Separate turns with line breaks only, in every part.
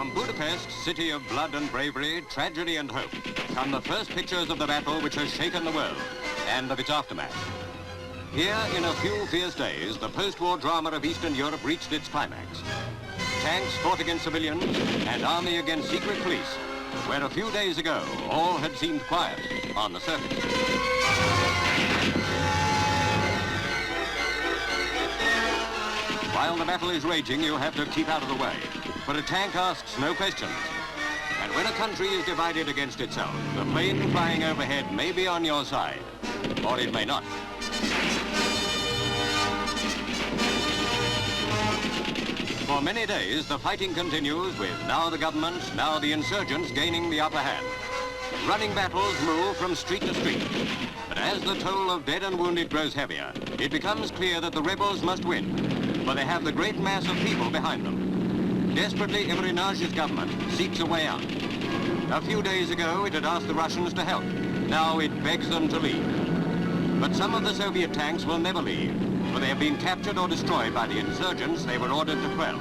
From Budapest, city of blood and bravery, tragedy and hope, come the first pictures of the battle which has shaken the world, and of its aftermath. Here, in a few fierce days, the post-war drama of Eastern Europe reached its climax. Tanks fought against civilians, and army against secret police, where a few days ago, all had seemed quiet on the surface. While the battle is raging, you have to keep out of the way, for a tank asks no questions. And when a country is divided against itself, the plane flying overhead may be on your side, or it may not. For many days, the fighting continues with now the government, now the insurgents gaining the upper hand. Running battles move from street to street. But as the toll of dead and wounded grows heavier, it becomes clear that the rebels must win, for they have the great mass of people behind them. Desperately, Ivry-Naj's government seeks a way out. A few days ago, it had asked the Russians to help. Now it begs them to leave. But some of the Soviet tanks will never leave, for they have been captured or destroyed by the insurgents they were ordered to quell.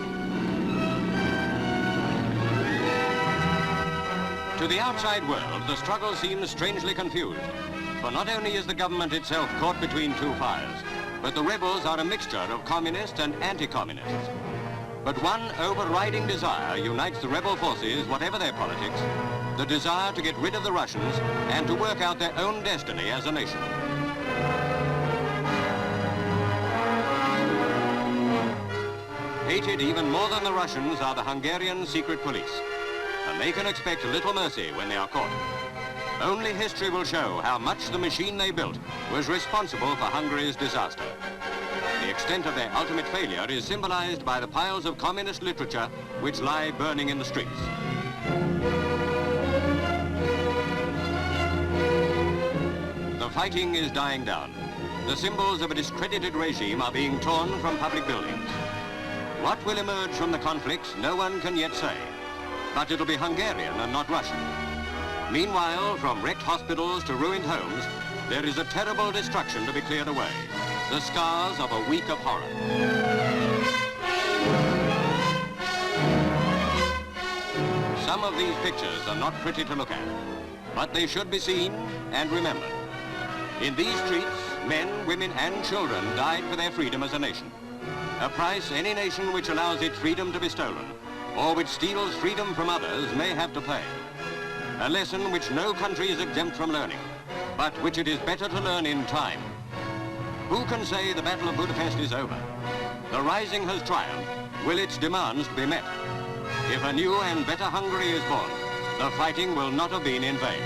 To the outside world, the struggle seems strangely confused, for not only is the government itself caught between two fires, but the rebels are a mixture of communists and anti-communists. But one overriding desire unites the rebel forces, whatever their politics, the desire to get rid of the Russians and to work out their own destiny as a nation. Hated even more than the Russians are the Hungarian secret police, and they can expect little mercy when they are caught. Only history will show how much the machine they built was responsible for Hungary's disaster. The extent of their ultimate failure is symbolized by the piles of communist literature which lie burning in the streets. The fighting is dying down. The symbols of a discredited regime are being torn from public buildings. What will emerge from the conflicts, no one can yet say. But it'll be Hungarian and not Russian. Meanwhile, from wrecked hospitals to ruined homes, there is a terrible destruction to be cleared away. The scars of a week of horror. Some of these pictures are not pretty to look at, but they should be seen and remembered. In these streets, men, women, and children died for their freedom as a nation. A price any nation which allows its freedom to be stolen, or which steals freedom from others, may have to pay. A lesson which no country is exempt from learning, but which it is better to learn in time. Who can say the Battle of Budapest is over? The rising has triumphed. Will its demands be met? If a new and better Hungary is born, the fighting will not have been in vain.